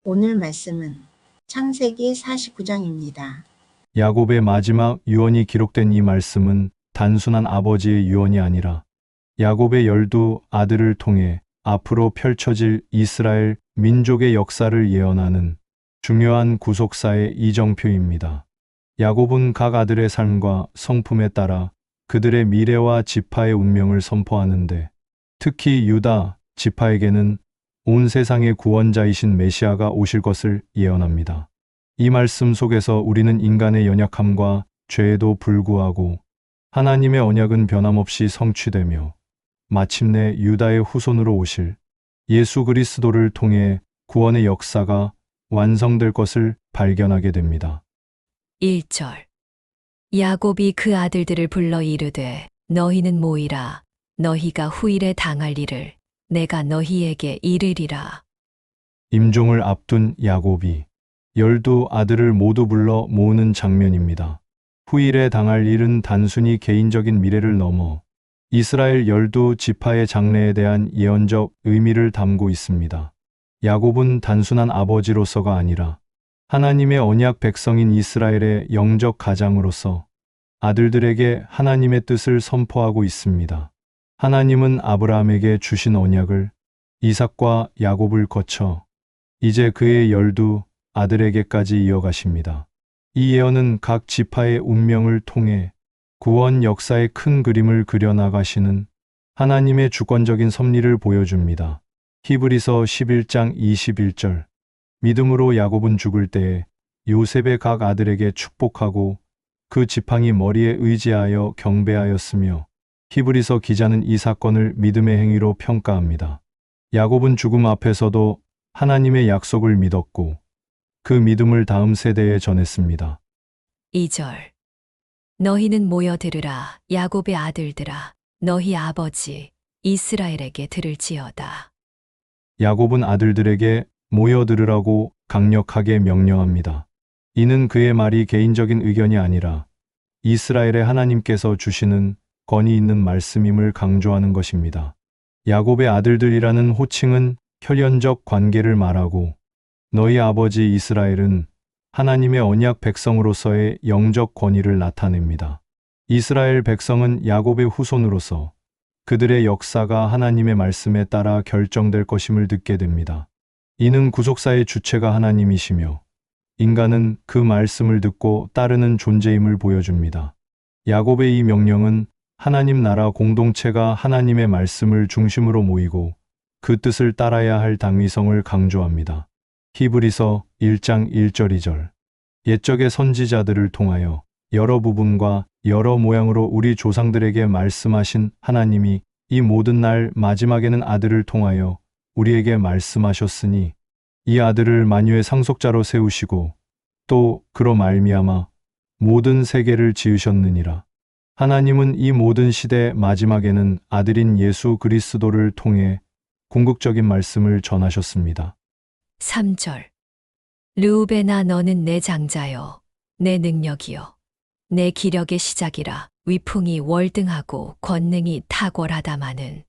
오늘 말씀은 창세기 49장입니다. 야곱의 마지막 유언이 기록된 이 말씀은 단순한 아버지의 유언이 아니라 야곱의 12아들을 통해 앞으로 펼쳐질 이스라엘 민족의 역사를 예언하는 중요한 구속사의 이정표입니다. 야곱은 각 아들의 삶과 성품에 따라 그들의 미래와 지파의 운명을 선포하는데, 특히 유다 지파에게는 온 세상의 구원자이신 메시아가 오실 것을 예언합니다. 이 말씀 속에서 우리는 인간의 연약함과 죄에도 불구하고 하나님의 언약은 변함없이 성취되며 마침내 유다의 후손으로 오실 예수 그리스도를 통해 구원의 역사가 완성될 것을 발견하게 됩니다. 1절. 야곱이 그 아들들을 불러 이르되 너희는 모이라. 너희가 후일에 당할 일을 내가 너희에게 이르리라. 임종을 앞둔 야곱이 12아들을 모두 불러 모으는 장면입니다. 후일에 당할 일은 단순히 개인적인 미래를 넘어 이스라엘 12지파의 장래에 대한 예언적 의미를 담고 있습니다. 야곱은 단순한 아버지로서가 아니라 하나님의 언약 백성인 이스라엘의 영적 가장으로서 아들들에게 하나님의 뜻을 선포하고 있습니다. 하나님은 아브라함에게 주신 언약을 이삭과 야곱을 거쳐 이제 그의 12아들에게까지 이어가십니다. 이 예언은 각 지파의 운명을 통해 구원 역사의 큰 그림을 그려나가시는 하나님의 주권적인 섭리를 보여줍니다. 히브리서 11장 21절. 믿음으로 야곱은 죽을 때에 요셉의 각 아들에게 축복하고 그 지팡이 머리에 의지하여 경배하였으며, 히브리서 기자는 이 사건을 믿음의 행위로 평가합니다. 야곱은 죽음 앞에서도 하나님의 약속을 믿었고 그 믿음을 다음 세대에 전했습니다. 2절. 너희는 모여 들으라. 야곱의 아들들아. 너희 아버지 이스라엘에게 들을지어다. 야곱은 아들들에게 모여 들으라고 강력하게 명령합니다. 이는 그의 말이 개인적인 의견이 아니라 이스라엘의 하나님께서 주시는 권위 있는 말씀임을 강조하는 것입니다. 야곱의 아들들이라는 호칭은 혈연적 관계를 말하고, 너희 아버지 이스라엘은 하나님의 언약 백성으로서의 영적 권위를 나타냅니다. 이스라엘 백성은 야곱의 후손으로서 그들의 역사가 하나님의 말씀에 따라 결정될 것임을 듣게 됩니다. 이는 구속사의 주체가 하나님이시며 인간은 그 말씀을 듣고 따르는 존재임을 보여줍니다. 야곱의 이 명령은 하나님 나라 공동체가 하나님의 말씀을 중심으로 모이고 그 뜻을 따라야 할 당위성을 강조합니다. 히브리서 1장 1절 2절. 옛적의 선지자들을 통하여 여러 부분과 여러 모양으로 우리 조상들에게 말씀하신 하나님이 이 모든 날 마지막에는 아들을 통하여 우리에게 말씀하셨으니, 이 아들을 만유의 상속자로 세우시고 또 그로 말미암아 모든 세계를 지으셨느니라. 하나님은 이 모든 시대 마지막에는 아들인 예수 그리스도를 통해 궁극적인 말씀을 전하셨습니다. 3절. 르우벤아 너는 내 장자요. 내 능력이요. 내 기력의 시작이라. 위풍이 월등하고 권능이 탁월하다마는.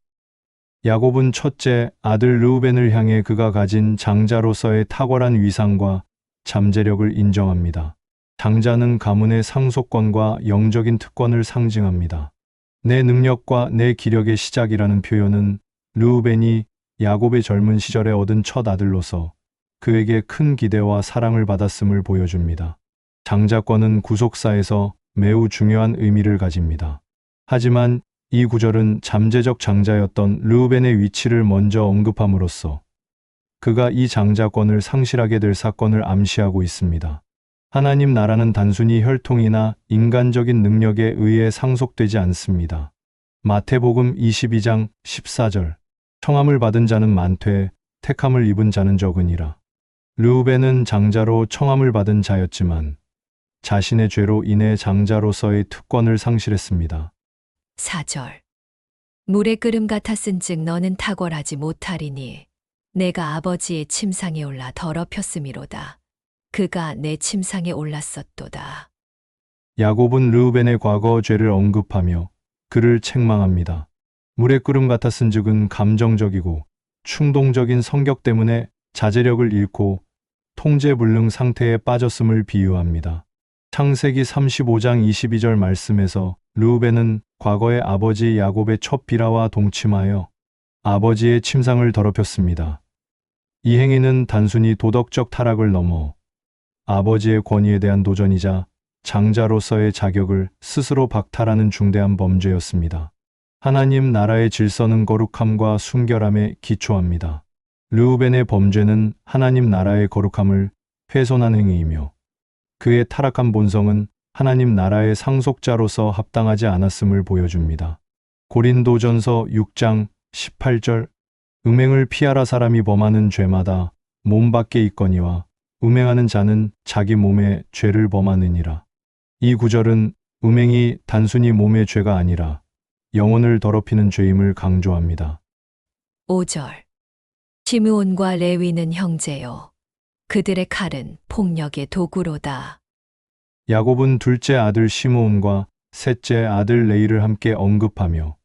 야곱은 첫째 아들 르우벤을 향해 그가 가진 장자로서의 탁월한 위상과 잠재력을 인정합니다. 장자는 가문의 상속권과 영적인 특권을 상징합니다. 내 능력과 내 기력의 시작이라는 표현은 르우벤이 야곱의 젊은 시절에 얻은 첫 아들로서 그에게 큰 기대와 사랑을 받았음을 보여줍니다. 장자권은 구속사에서 매우 중요한 의미를 가집니다. 하지만 이 구절은 잠재적 장자였던 르우벤의 위치를 먼저 언급함으로써 그가 이 장자권을 상실하게 될 사건을 암시하고 있습니다. 하나님 나라는 단순히 혈통이나 인간적인 능력에 의해 상속되지 않습니다. 마태복음 22장 14절. 청함을 받은 자는 많되 택함을 입은 자는 적으니라. 르우벤은 장자로 청함을 받은 자였지만 자신의 죄로 인해 장자로서의 특권을 상실했습니다. 4절. 물의 끓음 같았은즉 너는 탁월하지 못하리니 내가 아버지의 침상에 올라 더럽혔음이로다. 그가 내 침상에 올랐었도다. 야곱은 르우벤의 과거 죄를 언급하며 그를 책망합니다. 물의 끓음 같았은즉은 감정적이고 충동적인 성격 때문에 자제력을 잃고 통제불능 상태에 빠졌음을 비유합니다. 창세기 35장 22절 말씀에서 르우벤은 과거에 아버지 야곱의 첫 비라와 동침하여 아버지의 침상을 더럽혔습니다. 이 행위는 단순히 도덕적 타락을 넘어 아버지의 권위에 대한 도전이자 장자로서의 자격을 스스로 박탈하는 중대한 범죄였습니다. 하나님 나라의 질서는 거룩함과 순결함에 기초합니다. 르우벤의 범죄는 하나님 나라의 거룩함을 훼손한 행위이며 그의 타락한 본성은 하나님 나라의 상속자로서 합당하지 않았음을 보여줍니다. 고린도전서 6장 18절 음행을 피하라. 사람이 범하는 죄마다 몸 밖에 있거니와 음행하는 자는 자기 몸에 죄를 범하느니라. 이 구절은 음행이 단순히 몸의 죄가 아니라 영혼을 더럽히는 죄임을 강조합니다. 5절. 시므온과 레위는 형제요. 그들의 칼은 폭력의 도구로다. 야곱은 둘째 아들 시므온과 셋째 아들 레위를 함께 언급하며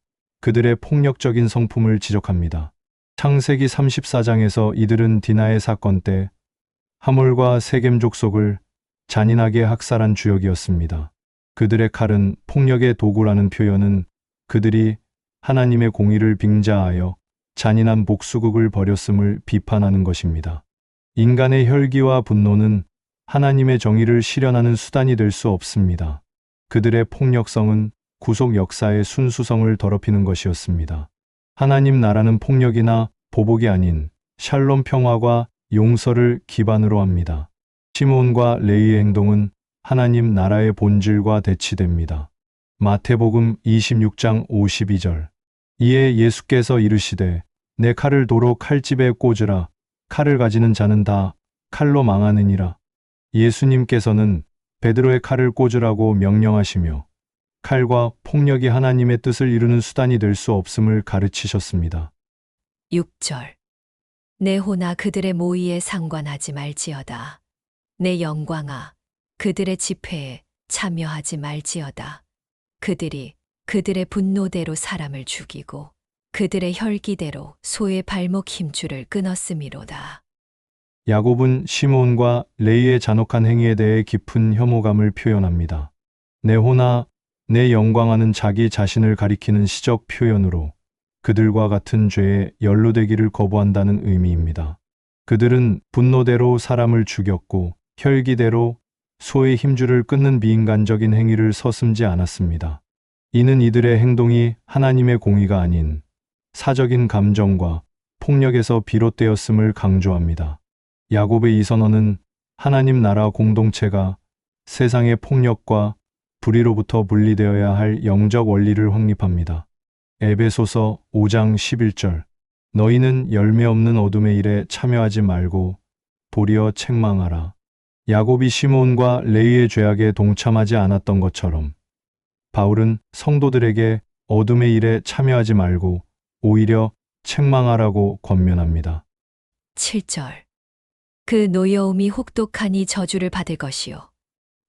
그들의 폭력적인 성품을 지적합니다. 창세기 34장에서 이들은 디나의 사건 때 하몰과 세겜 족속을 잔인하게 학살한 주역이었습니다. 그들의 칼은 폭력의 도구라는 표현은 그들이 하나님의 공의를 빙자하여 잔인한 복수극을 벌였음을 비판하는 것입니다. 인간의 혈기와 분노는 하나님의 정의를 실현하는 수단이 될 수 없습니다. 그들의 폭력성은 구속 역사의 순수성을 더럽히는 것이었습니다. 하나님 나라는 폭력이나 보복이 아닌 샬롬 평화와 용서를 기반으로 합니다. 시므온과 레위의 행동은 하나님 나라의 본질과 대치됩니다. 마태복음 26장 52절. 이에 예수께서 이르시되 내 칼을 도로 칼집에 꽂으라. 칼을 가지는 자는 다 칼로 망하느니라. 예수님께서는 베드로의 칼을 꽂으라고 명령하시며 칼과 폭력이 하나님의 뜻을 이루는 수단이 될 수 없음을 가르치셨습니다. 6절. 내 호나 그들의 모의에 상관하지 말지어다. 내 영광아 그들의 집회에 참여하지 말지어다. 그들이 그들의 분노대로 사람을 죽이고 그들의 혈기대로 소의 발목 힘줄을 끊었음이로다. 야곱은 시므온과 레위의 잔혹한 행위에 대해 깊은 혐오감을 표현합니다. 내 호나 내 영광하는 자기 자신을 가리키는 시적 표현으로 그들과 같은 죄에 연루되기를 거부한다는 의미입니다. 그들은 분노대로 사람을 죽였고 혈기대로 소의 힘줄을 끊는 비인간적인 행위를 서슴지 않았습니다. 이는 이들의 행동이 하나님의 공의가 아닌 사적인 감정과 폭력에서 비롯되었음을 강조합니다. 야곱의 이 선언은 하나님 나라 공동체가 세상의 폭력과 불의로부터 분리되어야 할 영적 원리를 확립합니다. 에베소서 5장 11절. 너희는 열매 없는 어둠의 일에 참여하지 말고 도리어 책망하라. 야곱이 시므온과 레위의 죄악에 동참하지 않았던 것처럼 바울은 성도들에게 어둠의 일에 참여하지 말고 오히려 책망하라고 권면합니다. 7절. 그 노여움이 혹독하니 저주를 받을 것이요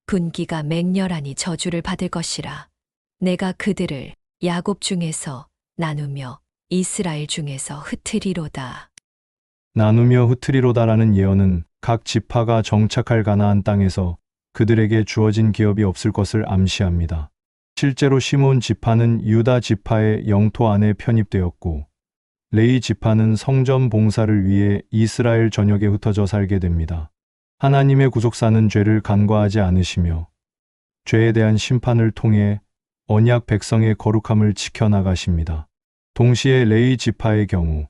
분기가 맹렬하니 저주를 받을 것이라. 내가 그들을 야곱 중에서 나누며 이스라엘 중에서 흩으리로다. 나누며 흩으리로다라는 예언은 각 지파가 정착할 가나안 땅에서 그들에게 주어진 기업이 없을 것을 암시합니다. 실제로 시므온 지파는 유다 지파의 영토 안에 편입되었고 레위 지파는 성전 봉사를 위해 이스라엘 전역에 흩어져 살게 됩니다. 하나님의 구속사는 죄를 간과하지 않으시며 죄에 대한 심판을 통해 언약 백성의 거룩함을 지켜나가십니다. 동시에 레위 지파의 경우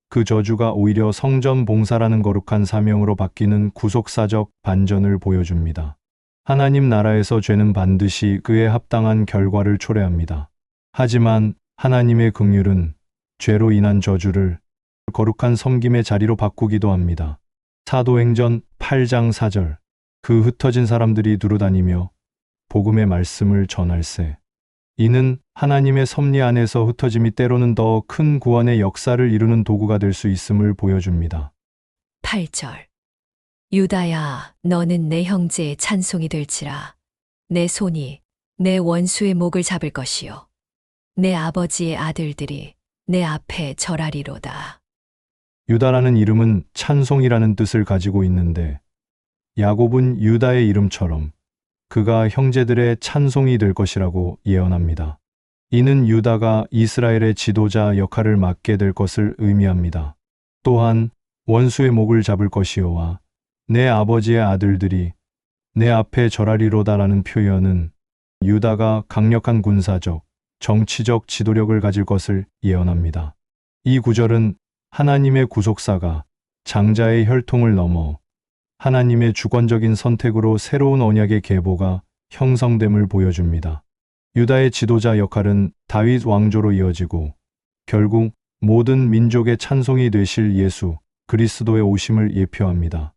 그 저주가 오히려 성전 봉사라는 거룩한 사명으로 바뀌는 구속사적 반전을 보여줍니다. 하나님 나라에서 죄는 반드시 그에 합당한 결과를 초래합니다. 하지만 하나님의 긍휼은 죄로 인한 저주를 거룩한 섬김의 자리로 바꾸기도 합니다. 사도행전 8장 4절. 그 흩어진 사람들이 두루다니며 복음의 말씀을 전할세. 이는 하나님의 섭리 안에서 흩어짐이 때로는 더 큰 구원의 역사를 이루는 도구가 될 수 있음을 보여줍니다. 8절. 유다야, 너는 내 형제의 찬송이 될지라. 내 손이 내 원수의 목을 잡을 것이요 내 아버지의 아들들이 내 앞에 절하리로다. 유다라는 이름은 찬송이라는 뜻을 가지고 있는데 야곱은 유다의 이름처럼 그가 형제들의 찬송이 될 것이라고 예언합니다. 이는 유다가 이스라엘의 지도자 역할을 맡게 될 것을 의미합니다. 또한 원수의 목을 잡을 것이요와 내 아버지의 아들들이 내 앞에 절하리로다라는 표현은 유다가 강력한 군사적, 정치적 지도력을 가질 것을 예언합니다. 이 구절은 하나님의 구속사가 장자의 혈통을 넘어 하나님의 주권적인 선택으로 새로운 언약의 계보가 형성됨을 보여줍니다. 유다의 지도자 역할은 다윗 왕조로 이어지고 결국 모든 민족의 찬송이 되실 예수 그리스도의 오심을 예표합니다.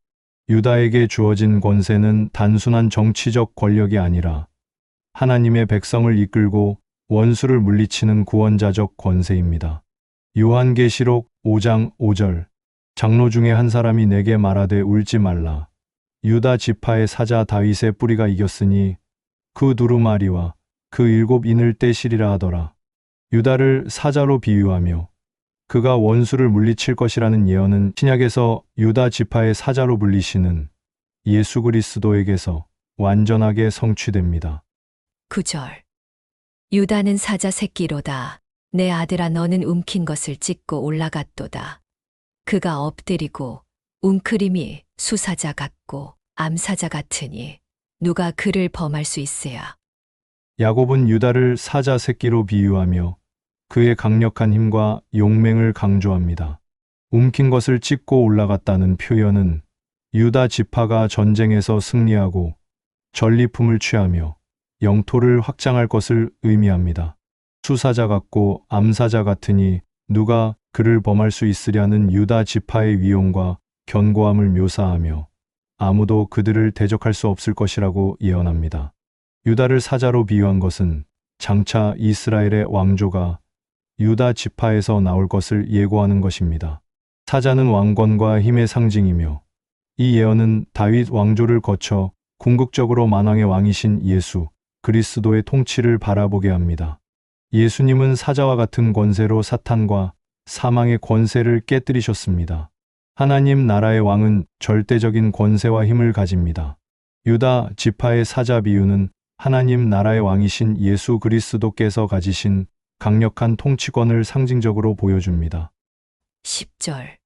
유다에게 주어진 권세는 단순한 정치적 권력이 아니라 하나님의 백성을 이끌고 원수를 물리치는 구원자적 권세입니다. 요한계시록 5장 5절 장로 중에 한 사람이 내게 말하되 울지 말라. 유다 지파의 사자 다윗의 뿌리가 이겼으니 그 두루마리와 그 일곱 인을 떼시리라 하더라. 유다를 사자로 비유하며 그가 원수를 물리칠 것이라는 예언은 신약에서 유다 지파의 사자로 불리시는 예수 그리스도에게서 완전하게 성취됩니다. 9절. 유다는 사자 새끼로다. 내 아들아 너는 움킨 것을 찢고 올라갔도다. 그가 엎드리고 웅크림이 수사자 같고 암사자 같으니 누가 그를 범할 수 있으야. 야곱은 유다를 사자 새끼로 비유하며 그의 강력한 힘과 용맹을 강조합니다. 움킨 것을 찢고 올라갔다는 표현은 유다 지파가 전쟁에서 승리하고 전리품을 취하며 영토를 확장할 것을 의미합니다. 수사자 같고 암사자 같으니 누가 그를 범할 수 있으려는 유다 지파의 위용과 견고함을 묘사하며 아무도 그들을 대적할 수 없을 것이라고 예언합니다. 유다를 사자로 비유한 것은 장차 이스라엘의 왕조가 유다 지파에서 나올 것을 예고하는 것입니다. 사자는 왕권과 힘의 상징이며 이 예언은 다윗 왕조를 거쳐 궁극적으로 만왕의 왕이신 예수 그리스도의 통치를 바라보게 합니다. 예수님은 사자와 같은 권세로 사탄과 사망의 권세를 깨뜨리셨습니다. 하나님 나라의 왕은 절대적인 권세와 힘을 가집니다. 유다 지파의 사자 비유는 하나님 나라의 왕이신 예수 그리스도께서 가지신 강력한 통치권을 상징적으로 보여줍니다. 10절.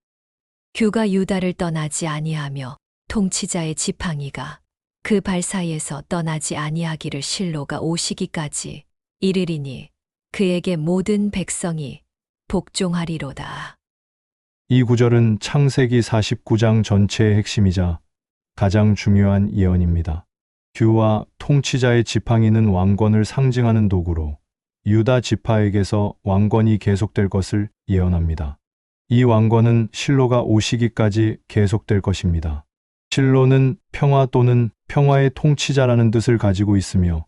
규가 유다를 떠나지 아니하며 통치자의 지팡이가 그 발 사이에서 떠나지 아니하기를 실로가 오시기까지 이르리니 그에게 모든 백성이 복종하리로다. 이 구절은 창세기 49장 전체의 핵심이자 가장 중요한 예언입니다. 규와 통치자의 지팡이는 왕권을 상징하는 도구로 유다 지파에게서 왕권이 계속될 것을 예언합니다. 이 왕권은 실로가 오시기까지 계속될 것입니다. 실로는 평화 또는 평화의 통치자라는 뜻을 가지고 있으며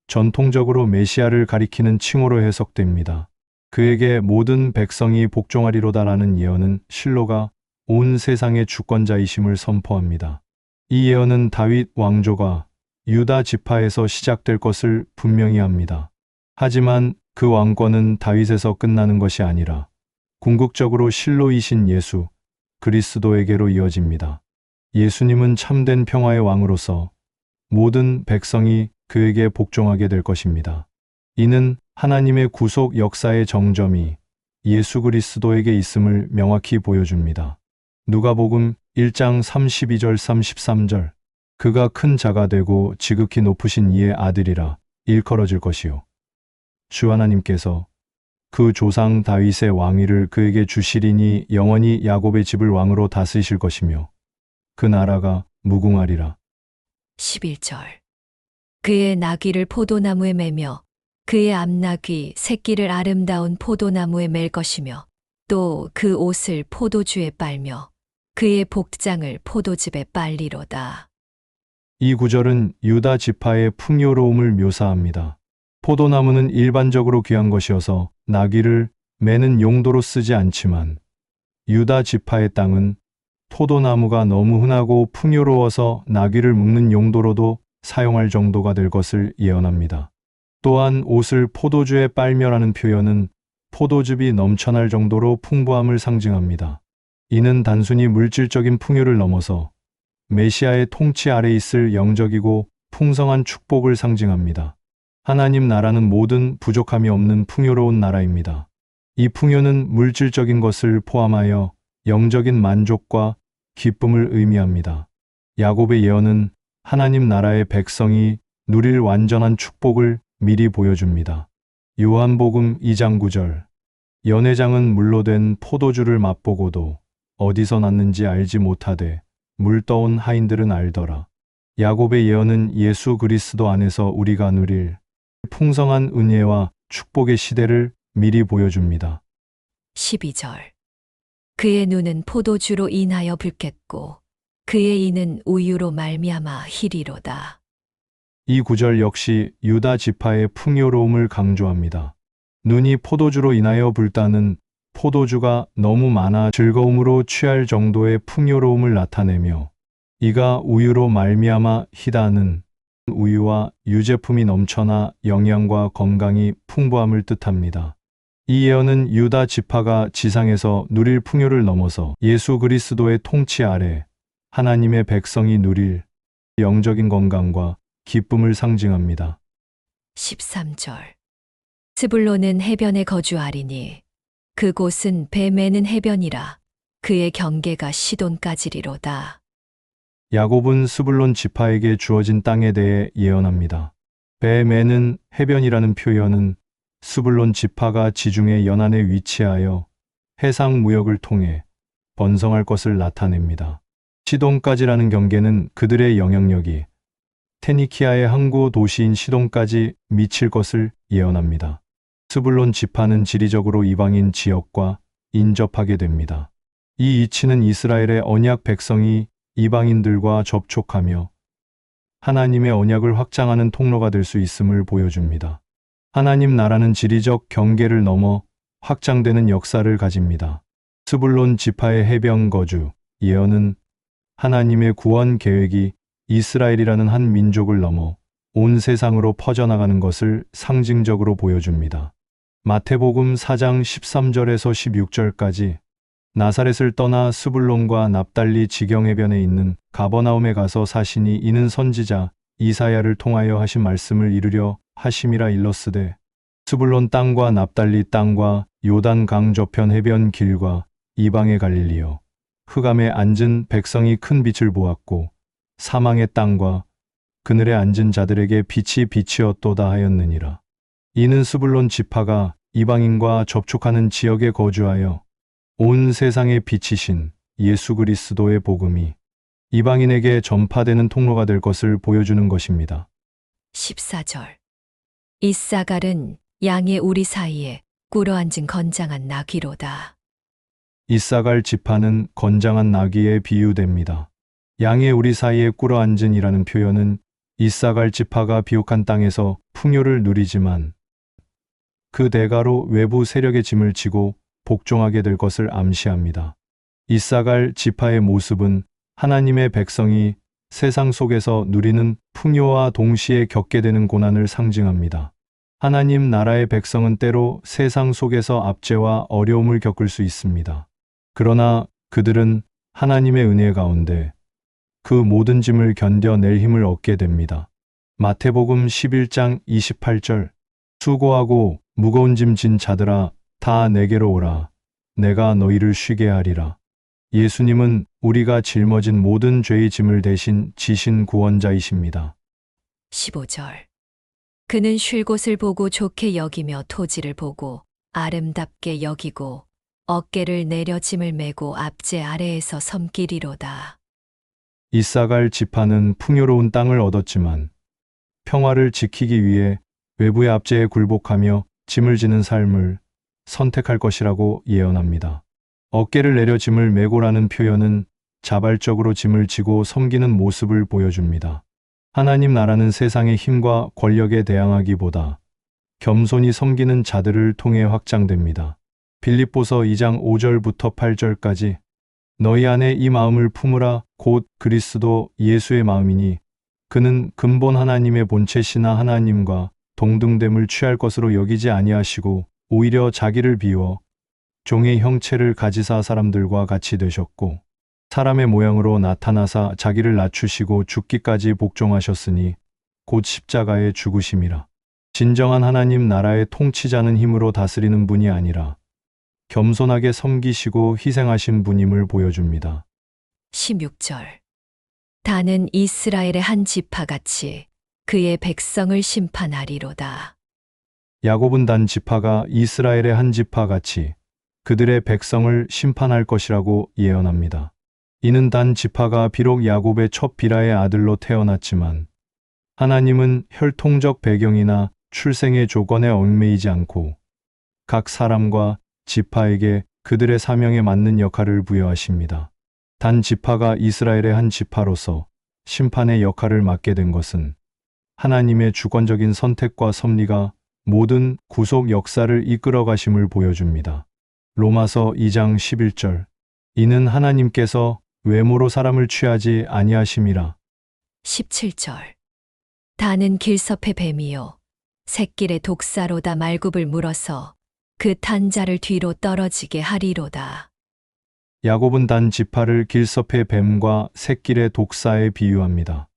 전통적으로 메시아를 가리키는 칭호로 해석됩니다. 그에게 모든 백성이 복종하리로다라는 예언은 실로가 온 세상의 주권자이심을 선포합니다. 이 예언은 다윗 왕조가 유다 지파에서 시작될 것을 분명히 합니다. 하지만 그 왕권은 다윗에서 끝나는 것이 아니라 궁극적으로 실로이신 예수 그리스도에게로 이어집니다. 예수님은 참된 평화의 왕으로서 모든 백성이 그에게 복종하게 될 것입니다. 이는 하나님의 구속 역사의 정점이 예수 그리스도에게 있음을 명확히 보여줍니다. 누가복음 1장 32절 33절 그가 큰 자가 되고 지극히 높으신 이의 아들이라 일컬어질 것이요 주 하나님께서 그 조상 다윗의 왕위를 그에게 주시리니 영원히 야곱의 집을 왕으로 다스리실 것이며 그 나라가 무궁하리라. 11절. 그의 나귀를 포도나무에 매며 그의 암나귀 새끼를 아름다운 포도나무에 맬 것이며 또 그 옷을 포도주에 빨며 그의 복장을 포도즙에 빨리로다. 이 구절은 유다 지파의 풍요로움을 묘사합니다. 포도나무는 일반적으로 귀한 것이어서 나귀를 매는 용도로 쓰지 않지만 유다 지파의 땅은 포도나무가 너무 흔하고 풍요로워서 나귀를 묶는 용도로도 사용할 정도가 될 것을 예언합니다. 또한 옷을 포도주에 빨며라는 표현은 포도즙이 넘쳐날 정도로 풍부함을 상징합니다. 이는 단순히 물질적인 풍요를 넘어서 메시아의 통치 아래 있을 영적이고 풍성한 축복을 상징합니다. 하나님 나라는 모든 부족함이 없는 풍요로운 나라입니다. 이 풍요는 물질적인 것을 포함하여 영적인 만족과 기쁨을 의미합니다. 야곱의 예언은 하나님 나라의 백성이 누릴 완전한 축복을 미리 보여줍니다. 요한복음 2장 9절. 연회장은 물로 된 포도주를 맛보고도 어디서 났는지 알지 못하되 물 떠온 하인들은 알더라. 야곱의 예언은 예수 그리스도 안에서 우리가 누릴 풍성한 은혜와 축복의 시대를 미리 보여줍니다. 12절. 그의 눈은 포도주로 인하여 붉겠고 그의 이는 우유로 말미암아 희리로다. 이 구절 역시 유다 지파의 풍요로움을 강조합니다. 눈이 포도주로 인하여 붉다는 포도주가 너무 많아 즐거움으로 취할 정도의 풍요로움을 나타내며 이가 우유로 말미암아 희다는 우유와 유제품이 넘쳐나 영양과 건강이 풍부함을 뜻합니다. 이 예언은 유다 지파가 지상에서 누릴 풍요를 넘어서 예수 그리스도의 통치 아래 하나님의 백성이 누릴 영적인 건강과 기쁨을 상징합니다. 13절. 스불론은 해변에 거주하리니 그곳은 배 매는 해변이라 그의 경계가 시돈까지리로다. 야곱은 스불론 지파에게 주어진 땅에 대해 예언합니다. 배 매는 해변이라는 표현은 스불론 지파가 지중해 연안에 위치하여 해상 무역을 통해 번성할 것을 나타냅니다. 시돈까지라는 경계는 그들의 영향력이 페니키아의 항구 도시인 시돈까지 미칠 것을 예언합니다. 스불론 지파는 지리적으로 이방인 지역과 인접하게 됩니다. 이 이치는 이스라엘의 언약 백성이 이방인들과 접촉하며 하나님의 언약을 확장하는 통로가 될 수 있음을 보여줍니다. 하나님 나라는 지리적 경계를 넘어 확장되는 역사를 가집니다. 스불론 지파의 해변 거주 예언은 하나님의 구원 계획이 이스라엘이라는 한 민족을 넘어 온 세상으로 퍼져나가는 것을 상징적으로 보여줍니다. 마태복음 4장 13절에서 16절까지 나사렛을 떠나 스불론과 납달리 지경해변에 있는 가버나움에 가서 사시니 이는 선지자 이사야를 통하여 하신 말씀을 이루려 하심이라 일렀으되 스불론 땅과 납달리 땅과 요단 강 저편 해변 길과 이방의 갈릴리여 흑암에 앉은 백성이 큰 빛을 보았고 사망의 땅과 그늘에 앉은 자들에게 빛이 비치었도다 하였느니라. 이는 스불론 지파가 이방인과 접촉하는 지역에 거주하여 온 세상에 빛이신 예수 그리스도의 복음이 이방인에게 전파되는 통로가 될 것을 보여주는 것입니다. 14절. 이사갈은 양의 우리 사이에 꿇어앉은 건장한 나귀로다. 이사갈 지파는 건장한 나귀에 비유됩니다. 양의 우리 사이에 꿇어앉은이라는 표현은 이사갈 지파가 비옥한 땅에서 풍요를 누리지만 그 대가로 외부 세력의 짐을 지고 복종하게 될 것을 암시합니다. 이사갈 지파의 모습은 하나님의 백성이 세상 속에서 누리는 풍요와 동시에 겪게 되는 고난을 상징합니다. 하나님 나라의 백성은 때로 세상 속에서 압제와 어려움을 겪을 수 있습니다. 그러나 그들은 하나님의 은혜 가운데 그 모든 짐을 견뎌낼 힘을 얻게 됩니다. 마태복음 11장 28절. 수고하고 무거운 짐 진 자들아 다 내게로 오라. 내가 너희를 쉬게 하리라. 예수님은 우리가 짊어진 모든 죄의 짐을 대신 지신 구원자이십니다. 15절. 그는 쉴 곳을 보고 좋게 여기며 토지를 보고 아름답게 여기고 어깨를 내려 짐을 메고 압제 아래에서 섬기리로다. 이사갈 지파는 풍요로운 땅을 얻었지만 평화를 지키기 위해 외부의 압제에 굴복하며 짐을 지는 삶을 선택할 것이라고 예언합니다. 어깨를 내려 짐을 메고라는 표현은 자발적으로 짐을 지고 섬기는 모습을 보여줍니다. 하나님 나라는 세상의 힘과 권력에 대항하기보다 겸손히 섬기는 자들을 통해 확장됩니다. 빌립보서 2장 5절부터 8절까지 너희 안에 이 마음을 품으라 곧 그리스도 예수의 마음이니 그는 근본 하나님의 본체시나 하나님과 동등됨을 취할 것으로 여기지 아니하시고 오히려 자기를 비워 종의 형체를 가지사 사람들과 같이 되셨고 사람의 모양으로 나타나사 자기를 낮추시고 죽기까지 복종하셨으니 곧 십자가에 죽으심이라. 진정한 하나님 나라의 통치자는 힘으로 다스리는 분이 아니라 겸손하게 섬기시고 희생하신 분임을 보여줍니다. 16절. 다는 이스라엘의 한 지파같이 그의 백성을 심판하리로다. 야곱은 단 지파가 이스라엘의 한 지파같이 그들의 백성을 심판할 것이라고 예언합니다. 이는 단 지파가 비록 야곱의 첫 비라의 아들로 태어났지만 하나님은 혈통적 배경이나 출생의 조건에 얽매이지 않고 각 사람과 지파에게 그들의 사명에 맞는 역할을 부여하십니다. 단 지파가 이스라엘의 한 지파로서 심판의 역할을 맡게 된 것은 하나님의 주권적인 선택과 섭리가 모든 구속 역사를 이끌어 가심을 보여줍니다. 로마서 2장 11절. 이는 하나님께서 외모로 사람을 취하지 아니하심이라. 17절. 다는 길섭의 뱀이요 새길의 독사로다. 말굽을 물어서 그 탄자를 뒤로 떨어지게 하리로다. 야곱은 단 지파를 길섭의 뱀과 샛길의 독사에 비유합니다.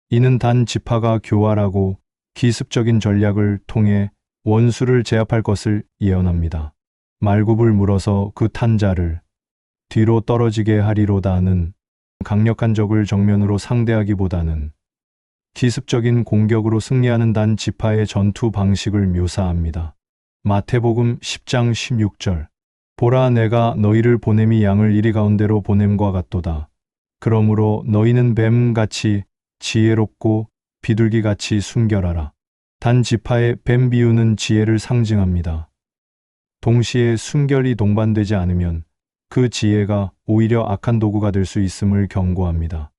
이는 단 지파가 교활하고 기습적인 전략을 통해 원수를 제압할 것을 예언합니다. 말굽을 물어서 그 탄자를 뒤로 떨어지게 하리로다는 강력한 적을 정면으로 상대하기보다는 기습적인 공격으로 승리하는 단 지파의 전투 방식을 묘사합니다. 마태복음 10장 16절. 보라 내가 너희를 보냄이 양을 이리 가운데로 보냄과 같도다. 그러므로 너희는 뱀같이 지혜롭고 비둘기같이 순결하라. 단 지파의 뱀 비유는 지혜를 상징합니다. 동시에 순결이 동반되지 않으면 그 지혜가 오히려 악한 도구가 될 수 있음을 경고합니다.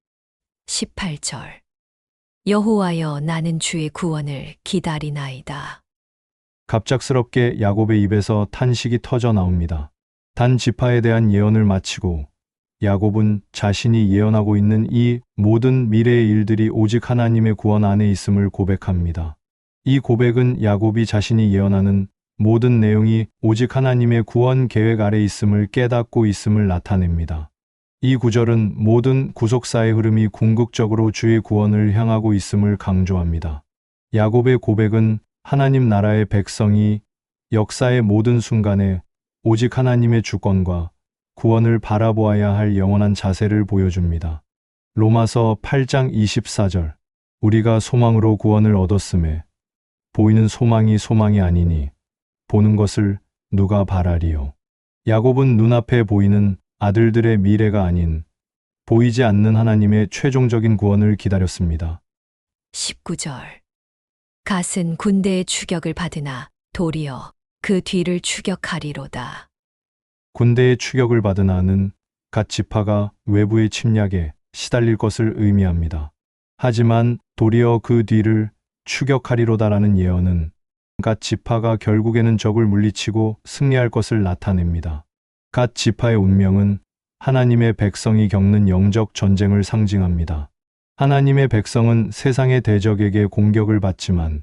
18절. 여호와여 나는 주의 구원을 기다리나이다. 갑작스럽게 야곱의 입에서 탄식이 터져 나옵니다. 단 지파에 대한 예언을 마치고 야곱은 자신이 예언하고 있는 이 모든 미래의 일들이 오직 하나님의 구원 안에 있음을 고백합니다. 이 고백은 야곱이 자신이 예언하는 모든 내용이 오직 하나님의 구원 계획 아래 있음을 깨닫고 있음을 나타냅니다. 이 구절은 모든 구속사의 흐름이 궁극적으로 주의 구원을 향하고 있음을 강조합니다. 야곱의 고백은 하나님 나라의 백성이 역사의 모든 순간에 오직 하나님의 주권과 구원을 바라보아야 할 영원한 자세를 보여줍니다. 로마서 8장 24절. 우리가 소망으로 구원을 얻었음에 보이는 소망이 소망이 아니니 보는 것을 누가 바라리요. 야곱은 눈앞에 보이는 아들들의 미래가 아닌 보이지 않는 하나님의 최종적인 구원을 기다렸습니다. 19절. 갓은 군대의 추격을 받으나 도리어 그 뒤를 추격하리로다. 군대의 추격을 받으나는 갓 지파가 외부의 침략에 시달릴 것을 의미합니다. 하지만 도리어 그 뒤를 추격하리로다라는 예언은 갓 지파가 결국에는 적을 물리치고 승리할 것을 나타냅니다. 갓 지파의 운명은 하나님의 백성이 겪는 영적 전쟁을 상징합니다. 하나님의 백성은 세상의 대적에게 공격을 받지만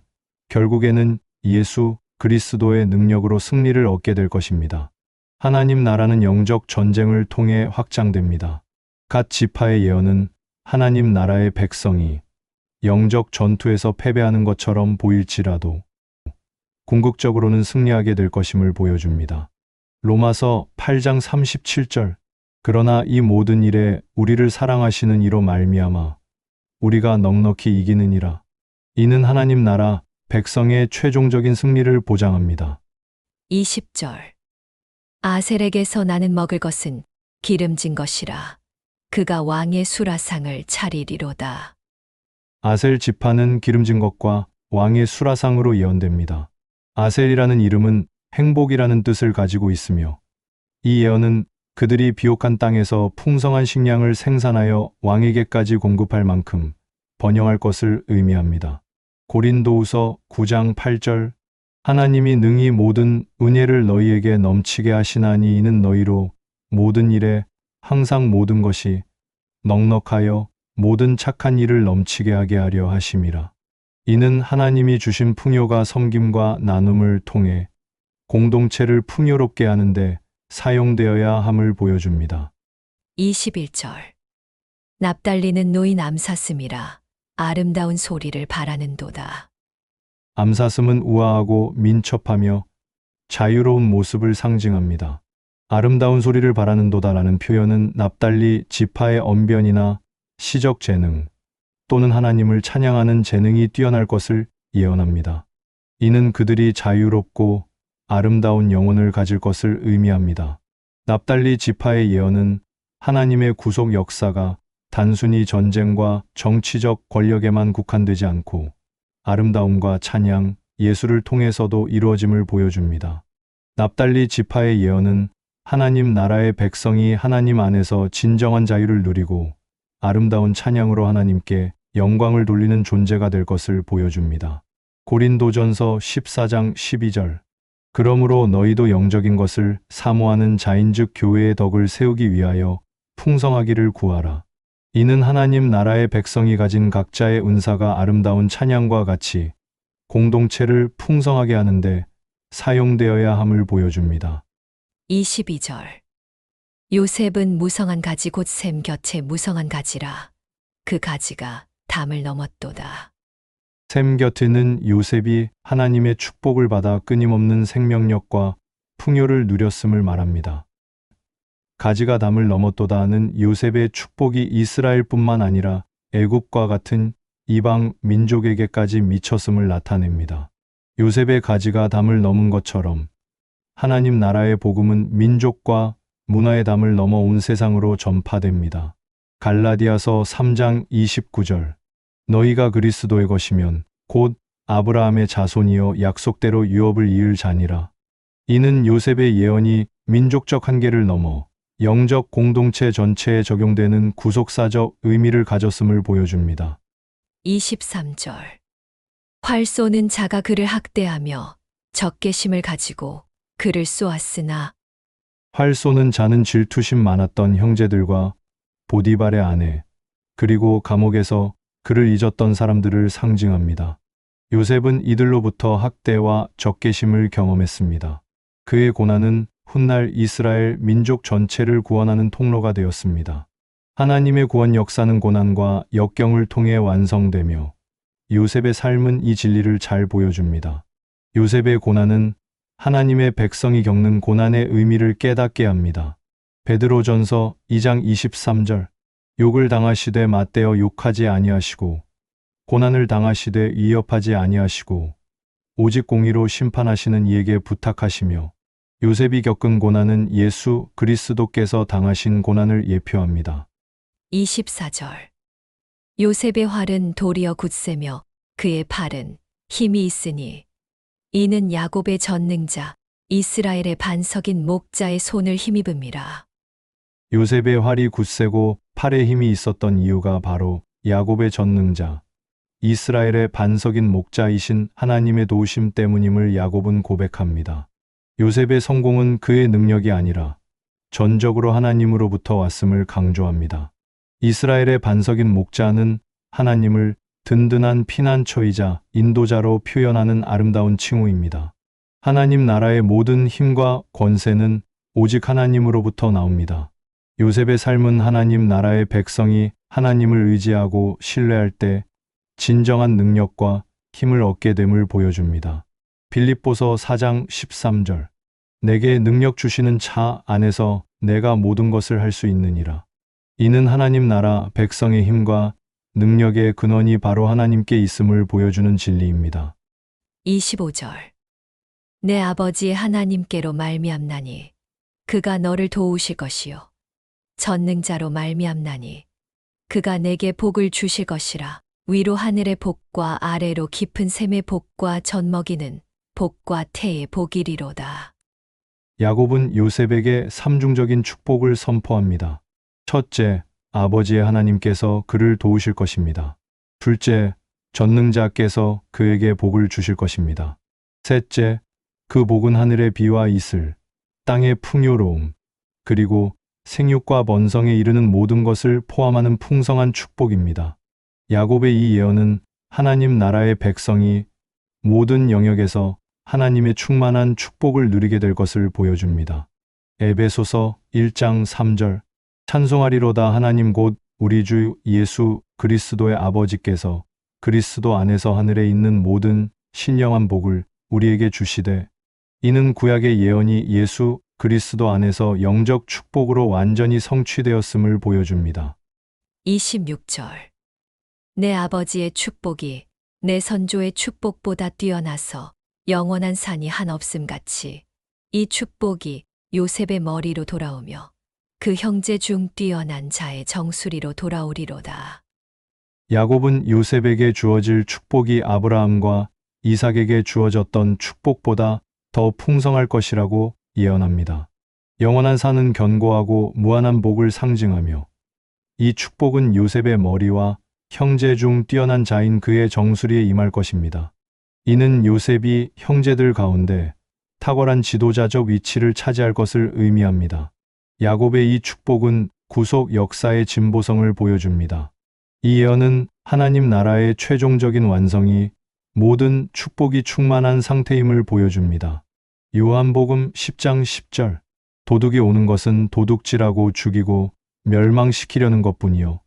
결국에는 예수 그리스도의 능력으로 승리를 얻게 될 것입니다. 하나님 나라는 영적 전쟁을 통해 확장됩니다. 갓 지파의 예언은 하나님 나라의 백성이 영적 전투에서 패배하는 것처럼 보일지라도 궁극적으로는 승리하게 될 것임을 보여줍니다. 로마서 8장 37절. 그러나 이 모든 일에 우리를 사랑하시는 이로 말미암아 우리가 넉넉히 이기느니라. 이는 하나님 나라 백성의 최종적인 승리를 보장합니다. 20절. 아셀에게서 나는 먹을 것은 기름진 것이라. 그가 왕의 수라상을 차리리로다. 아셀 지파는 기름진 것과 왕의 수라상으로 예언됩니다. 아셀이라는 이름은 행복이라는 뜻을 가지고 있으며 이 예언은 그들이 비옥한 땅에서 풍성한 식량을 생산하여 왕에게까지 공급할 만큼 번영할 것을 의미합니다. 고린도후서 9장 8절. 하나님이 능히 모든 은혜를 너희에게 넘치게 하시나니 이는 너희로 모든 일에 항상 모든 것이 넉넉하여 모든 착한 일을 넘치게 하게 하려 하심이라. 이는 하나님이 주신 풍요가 섬김과 나눔을 통해 공동체를 풍요롭게 하는데 사용되어야 함을 보여줍니다. 21절. 납달리는 노인 암사슴이라 아름다운 소리를 바라는도다. 암사슴은 우아하고 민첩하며 자유로운 모습을 상징합니다. 아름다운 소리를 바라는도다라는 표현은 납달리 지파의 언변이나 시적 재능 또는 하나님을 찬양하는 재능이 뛰어날 것을 예언합니다. 이는 그들이 자유롭고 아름다운 영혼을 가질 것을 의미합니다. 납달리 지파의 예언은 하나님의 구속 역사가 단순히 전쟁과 정치적 권력에만 국한되지 않고 아름다움과 찬양, 예술을 통해서도 이루어짐을 보여줍니다. 납달리 지파의 예언은 하나님 나라의 백성이 하나님 안에서 진정한 자유를 누리고 아름다운 찬양으로 하나님께 영광을 돌리는 존재가 될 것을 보여줍니다. 고린도전서 14장 12절. 그러므로 너희도 영적인 것을 사모하는 자인즉 교회의 덕을 세우기 위하여 풍성하기를 구하라. 이는 하나님 나라의 백성이 가진 각자의 은사가 아름다운 찬양과 같이 공동체를 풍성하게 하는데 사용되어야 함을 보여줍니다. 22절. 요셉은 무성한 가지 곧 샘 곁에 무성한 가지라. 그 가지가 담을 넘었도다. 샘 곁에는 요셉이 하나님의 축복을 받아 끊임없는 생명력과 풍요를 누렸음을 말합니다. 가지가 담을 넘었도다는 요셉의 축복이 이스라엘뿐만 아니라 애굽과 같은 이방 민족에게까지 미쳤음을 나타냅니다. 요셉의 가지가 담을 넘은 것처럼 하나님 나라의 복음은 민족과 문화의 담을 넘어 온 세상으로 전파됩니다. 갈라디아서 3장 29절. 너희가 그리스도의 것이면 곧 아브라함의 자손이여 약속대로 유업을 이을 자니라. 이는 요셉의 예언이 민족적 한계를 넘어 영적 공동체 전체에 적용되는 구속사적 의미를 가졌음을 보여줍니다. 23절. 활 쏘는 자가 그를 학대하며 적개심을 가지고 그를 쏘았으나 활 쏘는 자는 질투심 많았던 형제들과 보디발의 아내, 그리고 감옥에서 그를 잊었던 사람들을 상징합니다. 요셉은 이들로부터 학대와 적개심을 경험했습니다. 그의 고난은 훗날 이스라엘 민족 전체를 구원하는 통로가 되었습니다. 하나님의 구원 역사는 고난과 역경을 통해 완성되며 요셉의 삶은 이 진리를 잘 보여줍니다. 요셉의 고난은 하나님의 백성이 겪는 고난의 의미를 깨닫게 합니다. 베드로전서 2장 23절. 욕을 당하시되 맞대어 욕하지 아니하시고 고난을 당하시되 위협하지 아니하시고 오직 공의로 심판하시는 이에게 부탁하시며 요셉이 겪은 고난은 예수 그리스도께서 당하신 고난을 예표합니다. 24절. 요셉의 활은 도리어 굳세며 그의 팔은 힘이 있으니 이는 야곱의 전능자 이스라엘의 반석인 목자의 손을 힘입음이라. 요셉의 활이 굳세고 팔에 힘이 있었던 이유가 바로 야곱의 전능자, 이스라엘의 반석인 목자이신 하나님의 도우심 때문임을 야곱은 고백합니다. 요셉의 성공은 그의 능력이 아니라 전적으로 하나님으로부터 왔음을 강조합니다. 이스라엘의 반석인 목자는 하나님을 든든한 피난처이자 인도자로 표현하는 아름다운 칭호입니다. 하나님 나라의 모든 힘과 권세는 오직 하나님으로부터 나옵니다. 요셉의 삶은 하나님 나라의 백성이 하나님을 의지하고 신뢰할 때 진정한 능력과 힘을 얻게 됨을 보여줍니다. 빌립보서 4장 13절. 내게 능력 주시는 자 안에서 내가 모든 것을 할 수 있느니라. 이는 하나님 나라 백성의 힘과 능력의 근원이 바로 하나님께 있음을 보여주는 진리입니다. 25절. 내 아버지 하나님께로 말미암나니 그가 너를 도우실 것이요 전능자로 말미암나니 그가 내게 복을 주실 것이라. 위로 하늘의 복과 아래로 깊은 샘의 복과 젖먹이는 복과 태의 복이리로다. 야곱은 요셉에게 삼중적인 축복을 선포합니다. 첫째, 아버지의 하나님께서 그를 도우실 것입니다. 둘째, 전능자께서 그에게 복을 주실 것입니다. 셋째, 그 복은 하늘의 비와 이슬, 땅의 풍요로움, 그리고 생육과 번성에 이르는 모든 것을 포함하는 풍성한 축복입니다. 야곱의 이 예언은 하나님 나라의 백성이 모든 영역에서 하나님의 충만한 축복을 누리게 될 것을 보여줍니다. 에베소서 1장 3절. 찬송하리로다. 하나님 곧 우리 주 예수 그리스도의 아버지께서 그리스도 안에서 하늘에 있는 모든 신령한 복을 우리에게 주시되, 이는 구약의 예언이 예수 그리스도 안에서 영적 축복으로 완전히 성취되었음을 보여줍니다. 26절. 내 아버지의 축복이 내 선조의 축복보다 뛰어나서 영원한 산이 한없음 같이 이 축복이 요셉의 머리로 돌아오며 그 형제 중 뛰어난 자의 정수리로 돌아오리로다. 야곱은 요셉에게 주어질 축복이 아브라함과 이삭에게 주어졌던 축복보다 더 풍성할 것이라고 예언합니다. 영원한 산은 견고하고 무한한 복을 상징하며, 이 축복은 요셉의 머리와 형제 중 뛰어난 자인 그의 정수리에 임할 것입니다. 이는 요셉이 형제들 가운데 탁월한 지도자적 위치를 차지할 것을 의미합니다. 야곱의 이 축복은 구속 역사의 진보성을 보여줍니다. 이 예언은 하나님 나라의 최종적인 완성이 모든 축복이 충만한 상태임을 보여줍니다. 요한복음 10장 10절. 도둑이 오는 것은 도둑질하고 죽이고 멸망시키려는 것뿐이요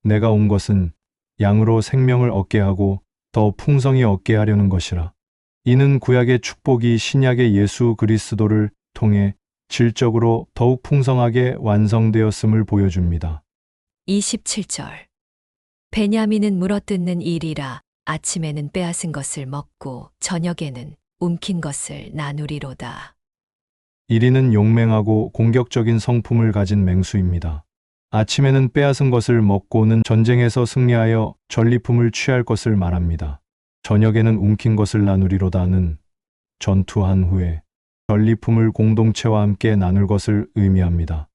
내가 온 것은 양으로 생명을 얻게 하고 더 풍성히 얻게 하려는 것이라. 이는 구약의 축복이 신약의 예수 그리스도를 통해 질적으로 더욱 풍성하게 완성되었음을 보여줍니다. 27절. 베냐민은 물어뜯는 일이라 아침에는 빼앗은 것을 먹고 저녁에는 움킨 것을 나누리로다. 1위는 용맹하고 공격적인 성품을 가진 맹수입니다. 아침에는 빼앗은 것을 먹고는 전쟁에서 승리하여 전리품을 취할 것을 말합니다. 저녁에는 움킨 것을 나누리로다는 전투한 후에 전리품을 공동체와 함께 나눌 것을 의미합니다.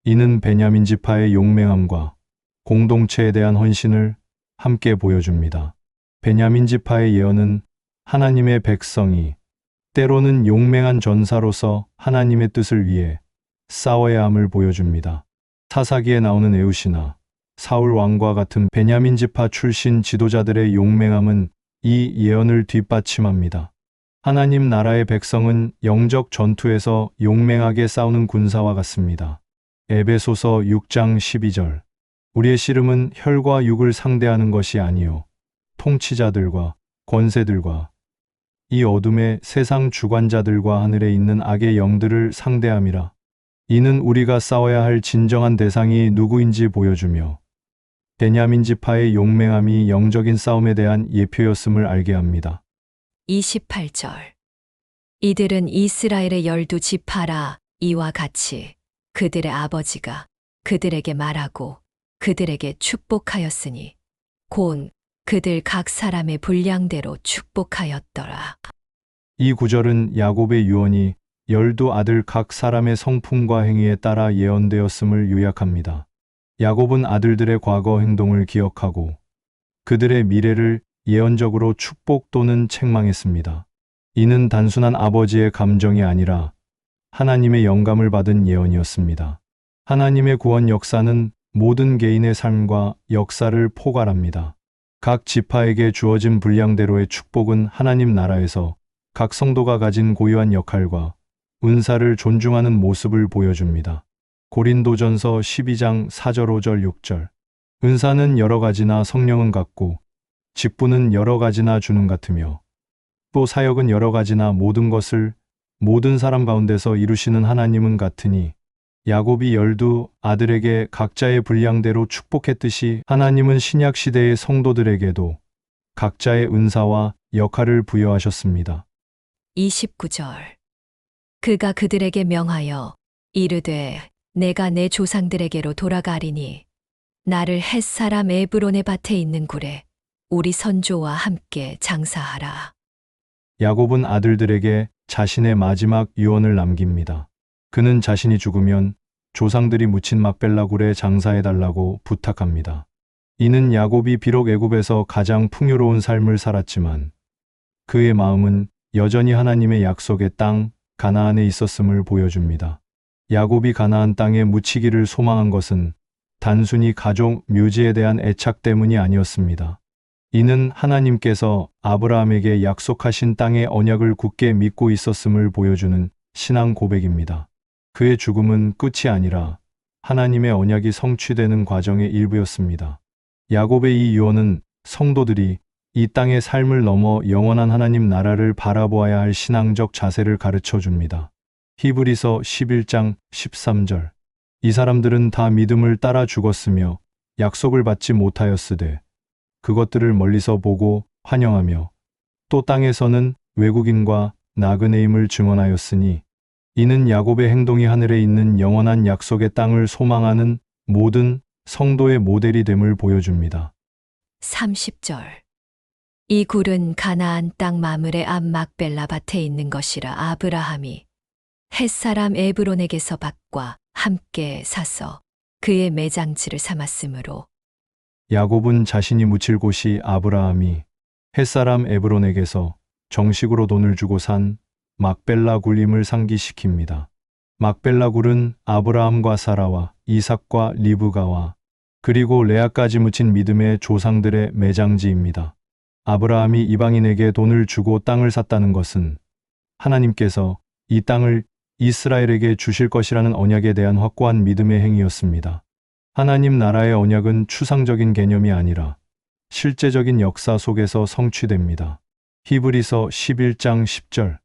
이는 베냐민 지파의 용맹함과 공동체에 대한 헌신을 함께 보여줍니다. 베냐민 지파의 예언은 하나님의 백성이 때로는 용맹한 전사로서 하나님의 뜻을 위해 싸워야 함을 보여줍니다. 사사기에 나오는 에웃이나 사울 왕과 같은 베냐민 지파 출신 지도자들의 용맹함은 이 예언을 뒷받침합니다. 하나님 나라의 백성은 영적 전투에서 용맹하게 싸우는 군사와 같습니다. 에베소서 6장 12절. 우리의 씨름은 혈과 육을 상대하는 것이 아니요 통치자들과 권세들과 이 어둠의 세상 주관자들과 하늘에 있는 악의 영들을 상대함이라. 이는 우리가 싸워야 할 진정한 대상이 누구인지 보여주며 베냐민 지파의 용맹함이 영적인 싸움에 대한 예표였음을 알게 합니다. 28절. 이들은 이스라엘의 12지파라. 이와 같이 그들의 아버지가 그들에게 말하고 그들에게 축복하였으니 곧 그들 각 사람의 분량대로 축복하였더라. 이 구절은 야곱의 유언이 12 아들 각 사람의 성품과 행위에 따라 예언되었음을 요약합니다. 야곱은 아들들의 과거 행동을 기억하고 그들의 미래를 예언적으로 축복 또는 책망했습니다. 이는 단순한 아버지의 감정이 아니라 하나님의 영감을 받은 예언이었습니다. 하나님의 구원 역사는 모든 개인의 삶과 역사를 포괄합니다. 각 지파에게 주어진 분량대로의 축복은 하나님 나라에서 각 성도가 가진 고유한 역할과 은사를 존중하는 모습을 보여줍니다. 고린도전서 12장 4절 5절 6절. 은사는 여러 가지나 성령은 같고 직분은 여러 가지나 주는 같으며 또 사역은 여러 가지나 모든 것을 모든 사람 가운데서 이루시는 하나님은 같으니 야곱이 12 아들에게 각자의 분량대로 축복했듯이 하나님은 신약 시대의 성도들에게도 각자의 은사와 역할을 부여하셨습니다. 29절. 그가 그들에게 명하여 이르되 내가 내 조상들에게로 돌아가리니 나를 햇사람 에브론의 밭에 있는 굴에 우리 선조와 함께 장사하라. 야곱은 아들들에게 자신의 마지막 유언을 남깁니다. 그는 자신이 죽으면 조상들이 묻힌 막벨라 굴에 장사해달라고 부탁합니다. 이는 야곱이 비록 애굽에서 가장 풍요로운 삶을 살았지만 그의 마음은 여전히 하나님의 약속의 땅 가나안에 있었음을 보여줍니다. 야곱이 가나안 땅에 묻히기를 소망한 것은 단순히 가족 묘지에 대한 애착 때문이 아니었습니다. 이는 하나님께서 아브라함에게 약속하신 땅의 언약을 굳게 믿고 있었음을 보여주는 신앙 고백입니다. 그의 죽음은 끝이 아니라 하나님의 언약이 성취되는 과정의 일부였습니다. 야곱의 이 유언은 성도들이 이 땅의 삶을 넘어 영원한 하나님 나라를 바라보아야 할 신앙적 자세를 가르쳐 줍니다. 히브리서 11장 13절. 이 사람들은 다 믿음을 따라 죽었으며 약속을 받지 못하였으되 그것들을 멀리서 보고 환영하며 또 땅에서는 외국인과 나그네임을 증언하였으니 이는 야곱의 행동이 하늘에 있는 영원한 약속의 땅을 소망하는 모든 성도의 모델이 됨을 보여줍니다. 30절. 이 굴은 가나안 땅 마므레 앞 막벨라 밭에 있는 것이라 아브라함이 햇사람 에브론에게서 밭과 함께 사서 그의 매장지를 삼았으므로. 야곱은 자신이 묻힐 곳이 아브라함이 햇사람 에브론에게서 정식으로 돈을 주고 산 막벨라 굴임을 상기시킵니다. 막벨라 굴은 아브라함과 사라와 이삭과 리브가와 그리고 레아까지 묻힌 믿음의 조상들의 매장지입니다. 아브라함이 이방인에게 돈을 주고 땅을 샀다는 것은 하나님께서 이 땅을 이스라엘에게 주실 것이라는 언약에 대한 확고한 믿음의 행위였습니다. 하나님 나라의 언약은 추상적인 개념이 아니라 실제적인 역사 속에서 성취됩니다. 히브리서 11장 10절.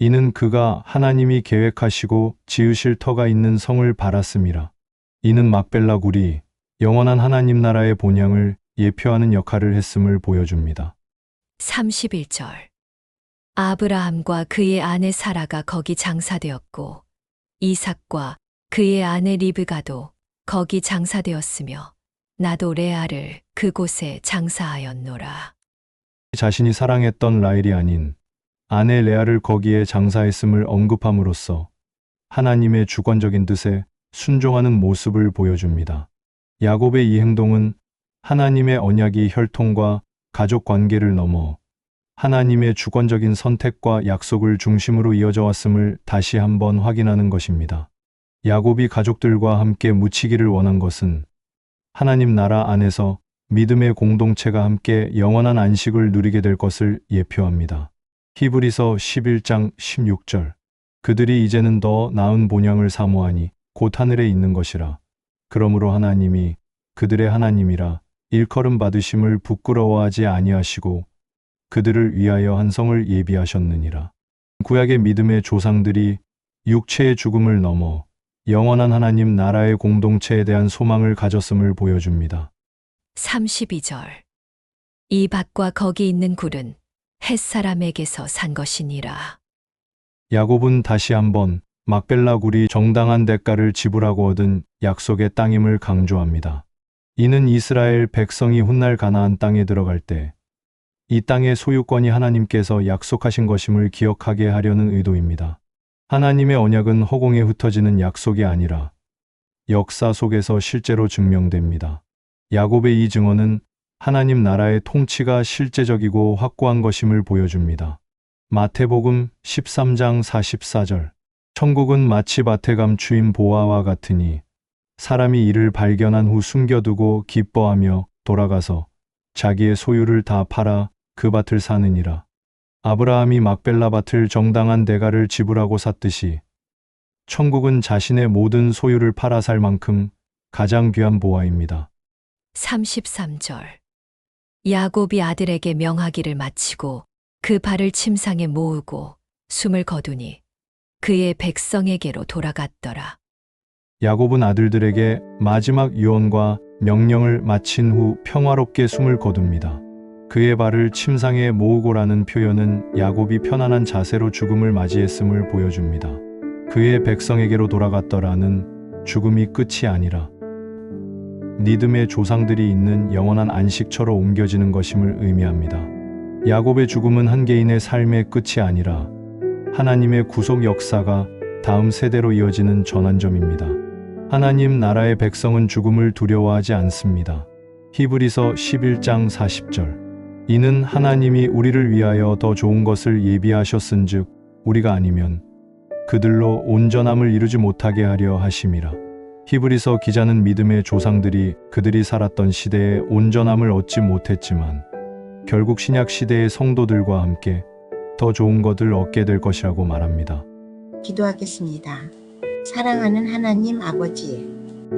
이는 그가 하나님이 계획하시고 지으실 터가 있는 성을 바랐음이라. 이는 막벨라 굴이 영원한 하나님 나라의 본향을 예표하는 역할을 했음을 보여줍니다. 31절. 아브라함과 그의 아내 사라가 거기 장사되었고 이삭과 그의 아내 리브가도 거기 장사되었으며 나도 레아를 그곳에 장사하였노라. 자신이 사랑했던 라헬이 아닌 아내 레아를 거기에 장사했음을 언급함으로써 하나님의 주권적인 뜻에 순종하는 모습을 보여줍니다. 야곱의 이 행동은 하나님의 언약이 혈통과 가족 관계를 넘어 하나님의 주권적인 선택과 약속을 중심으로 이어져 왔음을 다시 한번 확인하는 것입니다. 야곱이 가족들과 함께 묻히기를 원한 것은 하나님 나라 안에서 믿음의 공동체가 함께 영원한 안식을 누리게 될 것을 예표합니다. 히브리서 11장 16절. 그들이 이제는 더 나은 본향을 사모하니 곧 하늘에 있는 것이라. 그러므로 하나님이 그들의 하나님이라 일컬음 받으심을 부끄러워하지 아니하시고 그들을 위하여 한 성을 예비하셨느니라. 구약의 믿음의 조상들이 육체의 죽음을 넘어 영원한 하나님 나라의 공동체에 대한 소망을 가졌음을 보여줍니다. 32절. 이 밭과 거기 있는 굴은 햇사람에게서 산 것이니라. 야곱은 다시 한번 막벨라 굴이 정당한 대가를 지불하고 얻은 약속의 땅임을 강조합니다. 이는 이스라엘 백성이 훗날 가나안 땅에 들어갈 때 이 땅의 소유권이 하나님께서 약속하신 것임을 기억하게 하려는 의도입니다. 하나님의 언약은 허공에 흩어지는 약속이 아니라 역사 속에서 실제로 증명됩니다. 야곱의 이 증언은 하나님 나라의 통치가 실제적이고 확고한 것임을 보여줍니다. 마태복음 13장 44절. 천국은 마치 밭에 감추인 보화와 같으니 사람이 이를 발견한 후 숨겨두고 기뻐하며 돌아가서 자기의 소유를 다 팔아 그 밭을 사느니라. 아브라함이 막벨라 밭을 정당한 대가를 지불하고 샀듯이 천국은 자신의 모든 소유를 팔아 살 만큼 가장 귀한 보화입니다. 33절. 야곱이 아들에게 명하기를 마치고 그 발을 침상에 모으고 숨을 거두니 그의 백성에게로 돌아갔더라. 야곱은 아들들에게 마지막 유언과 명령을 마친 후 평화롭게 숨을 거둡니다. 그의 발을 침상에 모으고라는 표현은 야곱이 편안한 자세로 죽음을 맞이했음을 보여줍니다. 그의 백성에게로 돌아갔더라는 죽음이 끝이 아니라 믿음의 조상들이 있는 영원한 안식처로 옮겨지는 것임을 의미합니다. 야곱의 죽음은 한 개인의 삶의 끝이 아니라 하나님의 구속 역사가 다음 세대로 이어지는 전환점입니다. 하나님 나라의 백성은 죽음을 두려워하지 않습니다. 히브리서 11장 40절. 이는 하나님이 우리를 위하여 더 좋은 것을 예비하셨은즉 우리가 아니면 그들로 온전함을 이루지 못하게 하려 하심이라. 히브리서 기자는 믿음의 조상들이 그들이 살았던 시대에 온전함을 얻지 못했지만 결국 신약 시대의 성도들과 함께 더 좋은 것을 얻게 될 것이라고 말합니다. 기도하겠습니다. 사랑하는 하나님 아버지,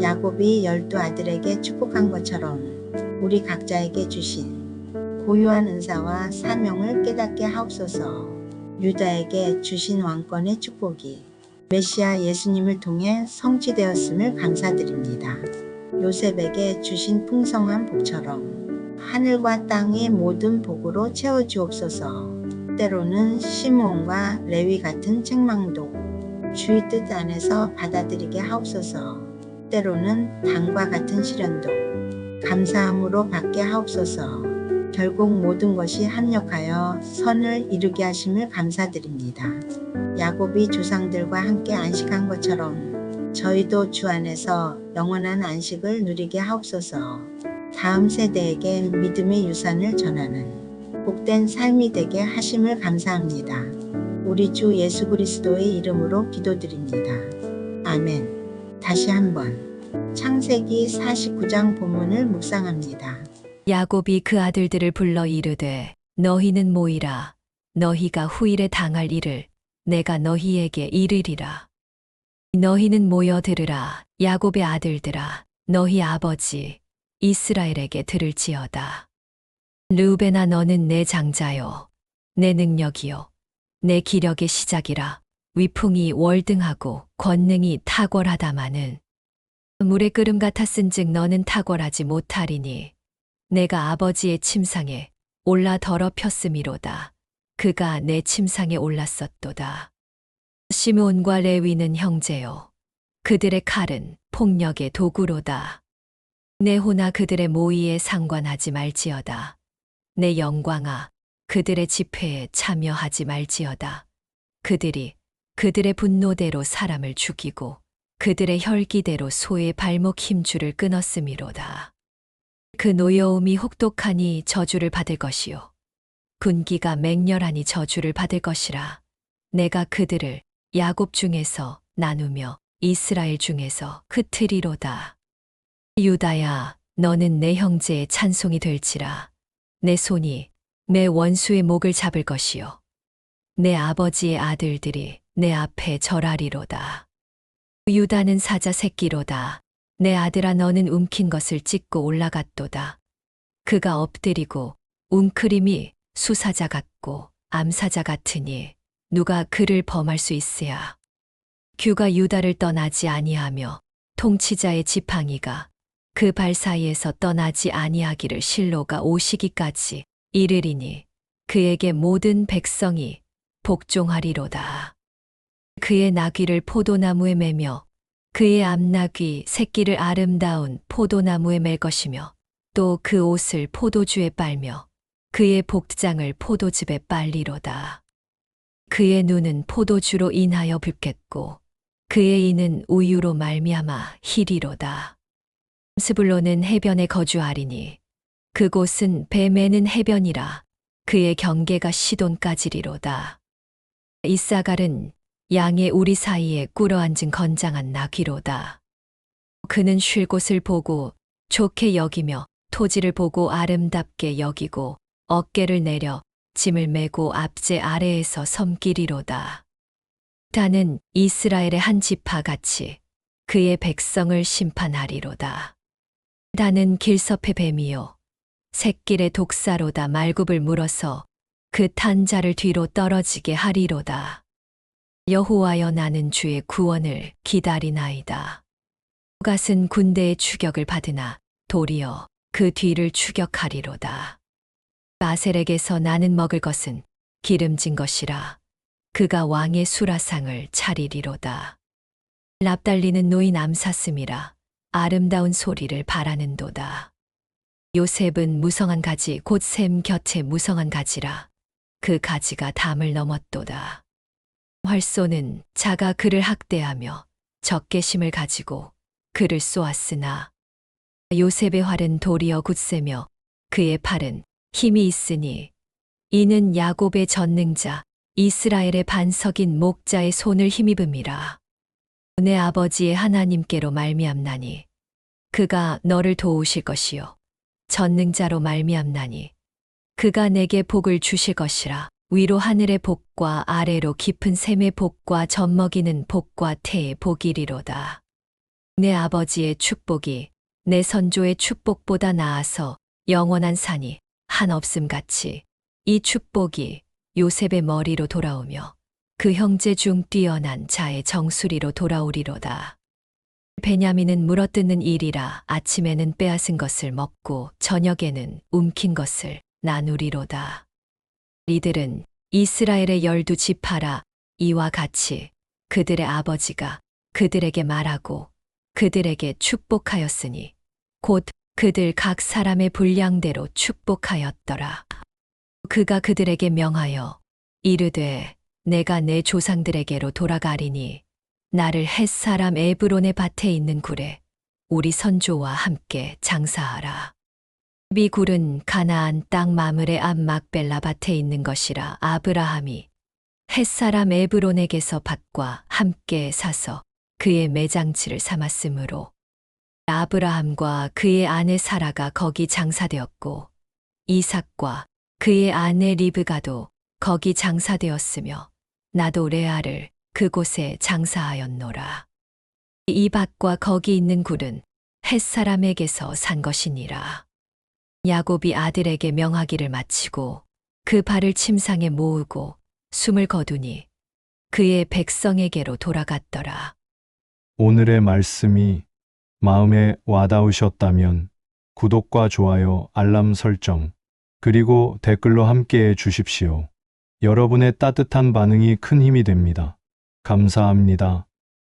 야곱이 12 아들에게 축복한 것처럼 우리 각자에게 주신 고유한 은사와 사명을 깨닫게 하옵소서. 유다에게 주신 왕권의 축복이 메시아 예수님을 통해 성취되었음을 감사드립니다. 요셉에게 주신 풍성한 복처럼 하늘과 땅의 모든 복으로 채워주옵소서. 때로는 시므온과 레위 같은 책망도 주의 뜻 안에서 받아들이게 하옵소서. 때로는 당과 같은 시련도 감사함으로 받게 하옵소서. 결국 모든 것이 합력하여 선을 이루게 하심을 감사드립니다. 야곱이 조상들과 함께 안식한 것처럼 저희도 주 안에서 영원한 안식을 누리게 하옵소서. 다음 세대에게 믿음의 유산을 전하는 복된 삶이 되게 하심을 감사합니다. 우리 주 예수 그리스도의 이름으로 기도드립니다. 아멘. 다시 한번 창세기 49장 본문을 묵상합니다. 야곱이 그 아들들을 불러 이르되 너희는 모이라. 너희가 후일에 당할 일을 내가 너희에게 이르리라. 너희는 모여 들으라. 야곱의 아들들아, 너희 아버지 이스라엘에게 들을지어다. 르우벤아, 너는 내 장자요, 내 능력이요, 내 기력의 시작이라. 위풍이 월등하고 권능이 탁월하다마는 물의 끓음 같았은즉 너는 탁월하지 못하리니 내가 아버지의 침상에 올라 더럽혔음이로다. 그가 내 침상에 올랐었도다. 시므온과 레위는 형제요, 그들의 칼은 폭력의 도구로다. 내 호나 그들의 모의에 상관하지 말지어다. 내 영광아, 그들의 집회에 참여하지 말지어다. 그들이 그들의 분노대로 사람을 죽이고 그들의 혈기대로 소의 발목 힘줄을 끊었음이로다. 그 노여움이 혹독하니 저주를 받을 것이요, 군기가 맹렬하니 저주를 받을 것이라. 내가 그들을 야곱 중에서 나누며 이스라엘 중에서 흩으리로다. 유다야, 너는 내 형제의 찬송이 될지라. 내 손이 내 원수의 목을 잡을 것이요, 내 아버지의 아들들이 내 앞에 절하리로다. 유다는 사자 새끼로다. 내 아들아, 너는 움킨 것을 찢고 올라갔도다. 그가 엎드리고 웅크림이 수사자 같고 암사자 같으니 누가 그를 범할 수 있으야. 규가 유다를 떠나지 아니하며 통치자의 지팡이가 그 발 사이에서 떠나지 아니하기를 실로가 오시기까지 이르리니 그에게 모든 백성이 복종하리로다. 그의 나귀를 포도나무에 매며 그의 암나귀 새끼를 아름다운 포도나무에 맬 것이며 또 그 옷을 포도주에 빨며 그의 복장을 포도즙에 빨리로다. 그의 눈은 포도주로 인하여 붉겠고 그의 이는 우유로 말미암아 희리로다. 스불론은 해변에 거주하리니 그곳은 배 매는 해변이라. 그의 경계가 시돈까지리로다. 이사갈은 양의 우리 사이에 꿇어앉은 건장한 나귀로다. 그는 쉴 곳을 보고 좋게 여기며 토지를 보고 아름답게 여기고 어깨를 내려 짐을 메고 앞제 아래에서 섬기리로다. 다는 이스라엘의 한 지파같이 그의 백성을 심판하리로다. 다는 길섭의 뱀이요, 샛길의 독사로다. 말굽을 물어서 그 탄 자를 뒤로 떨어지게 하리로다. 여호와여, 나는 주의 구원을 기다리나이다. 갓은 군대의 추격을 받으나 도리어 그 뒤를 추격하리로다. 바셀에게서 나는 먹을 것은 기름진 것이라. 그가 왕의 수라상을 차리리로다. 납달리는 노인 암사슴이라. 아름다운 소리를 바라는도다. 요셉은 무성한 가지 곧 샘 곁에 무성한 가지라. 그 가지가 담을 넘었도다. 활쏘는 자가 그를 학대하며 적개심을 가지고 그를 쏘았으나 요셉의 활은 도리어 굳세며 그의 팔은 힘이 있으니 이는 야곱의 전능자 이스라엘의 반석인 목자의 손을 힘입음이라. 내 아버지의 하나님께로 말미암나니 그가 너를 도우실 것이요, 전능자로 말미암나니 그가 내게 복을 주실 것이라. 위로 하늘의 복과 아래로 깊은 샘의 복과 젖먹이는 복과 태의 복이리로다. 내 아버지의 축복이 내 선조의 축복보다 나아서 영원한 산이 한없음 같이 이 축복이 요셉의 머리로 돌아오며 그 형제 중 뛰어난 자의 정수리로 돌아오리로다. 베냐민은 물어뜯는 일이라 아침에는 빼앗은 것을 먹고 저녁에는 움킨 것을 나누리로다. 이들은 이스라엘의 12지파라. 이와 같이 그들의 아버지가 그들에게 말하고 그들에게 축복하였으니 곧 그들 각 사람의 분량대로 축복하였더라. 그가 그들에게 명하여 이르되 내가 내 조상들에게로 돌아가리니 나를 헷사람 에브론의 밭에 있는 굴에 우리 선조와 함께 장사하라. 이 굴은 가나안 땅 마므레 앞 막벨라 밭에 있는 것이라. 아브라함이 헷사람 에브론에게서 밭과 함께 사서 그의 매장지를 삼았으므로 아브라함과 그의 아내 사라가 거기 장사되었고 이삭과 그의 아내 리브가도 거기 장사되었으며 나도 레아를 그곳에 장사하였노라. 이 밭과 거기 있는 굴은 헷사람에게서 산 것이니라. 야곱이 아들에게 명하기를 마치고 그 발을 침상에 모으고 숨을 거두니 그의 백성에게로 돌아갔더라. 오늘의 말씀이 마음에 와닿으셨다면 구독과 좋아요, 알람 설정, 그리고 댓글로 함께해 주십시오. 여러분의 따뜻한 반응이 큰 힘이 됩니다. 감사합니다.